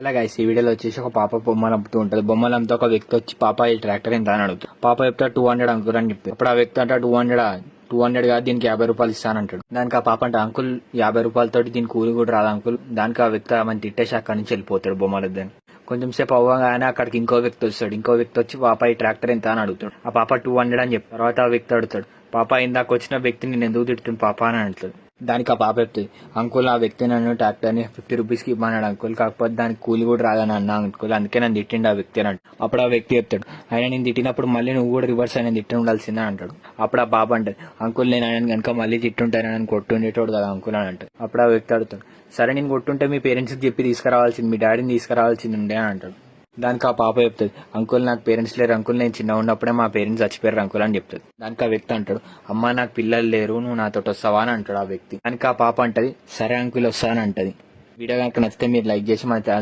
అలా గైస్ ఈ వీడియోలో వచ్చేసి ఒక పాప బొమ్మలు అమ్ముతూ ఉంటది. బొమ్మలు అమ్ముతూ ఒక వ్యక్తి వచ్చి పాప ఈ ట్రాక్టర్ ఎంత అని అడుగుతుంది. పాప చెప్తా 200 అంకుల్ అని చెప్తారు. అప్పుడు ఆ వ్యక్తి అంటే 200 కాదు దీనికి 50 రూపాయలు ఇస్తానంటాడు. దానికి ఆ పాప అంటే అంకుల్ 50 రూపాయలతోటి దీని కూలి కూడా రాదు అంకుల్. దానికి ఆ వ్యక్తి మన తిట్టేసి అక్కడి నుంచి వెళ్ళిపోతాడు బొమ్మలద్దని. కొంచెం సేపు అవ్వగానే అక్కడికి ఇంకో వ్యక్తి వస్తాడు. ఇంకో వ్యక్తి వచ్చి పాప ఈ ట్రాక్టర్ ఎంత అని అడుగుతాడు. ఆ పాప 200 అని చెప్పి తర్వాత ఆ వ్యక్తి అడుగుతాడు, పాప ఇందాక వచ్చిన వ్యక్తి నేను ఎందుకు తిడుతుంది పాప అని అంటాడు. దానికి ఆ పాప చెప్తుంది, అంకుల్ ఆ వ్యక్తి నన్ను ట్రాక్టర్ ని 50 రూపీస్ కి ఇవ్వన్నాడు అంకుల్, కాకపోతే దానికి కూలి కూడా రాదని అన్నా అంకుల్, అందుకే నన్ను తిట్టిండు ఆ వ్యక్తి అని. అప్పుడు ఆ వ్యక్తి చెప్తాడు, ఆయన నేను తిట్టినప్పుడు మళ్ళీ నువ్వు కూడా రివర్స్ ఆయన తిట్టి ఉండాల్సిందే అంటాడు. అప్పుడు ఆ పాప అంటది, అంకుల్ నేను ఆయన కనుక మళ్ళీ తిట్టుంటాను నన్ను కొట్టుండేటోడు కదా అంకుల్ అని అంటాడు. అప్పుడు ఆ వ్యక్తి అడుగుతాడు, సరే నేను కొట్టుంటే మీ పేరెంట్స్ కి చెప్పి తీసుకురావాల్సింది, మీ డాడీని తీసుకురావాల్సింది ఉండే అని అంటాడు. దానికి ఆ పాప చెప్తుంది, అంకుల్ నాకు పేరెంట్స్ లేరు అంకుల్, నేను చిన్న ఉన్నప్పుడే మా పేరెంట్స్ చచ్చిపోయారు అంకుల్ అని చెప్తుంది. దానికి ఆ వ్యక్తి అంటాడు, అమ్మ నాకు పిల్లలు లేరు నువ్వు నాతో వస్తావా అని అంటాడు ఆ వ్యక్తి. దానికి ఆ పాప అంటది, సరే అంకుల్ వస్తానని అంటది. వీడియో కనుక నచ్చితే మీరు లైక్ చేసి మన ఛానల్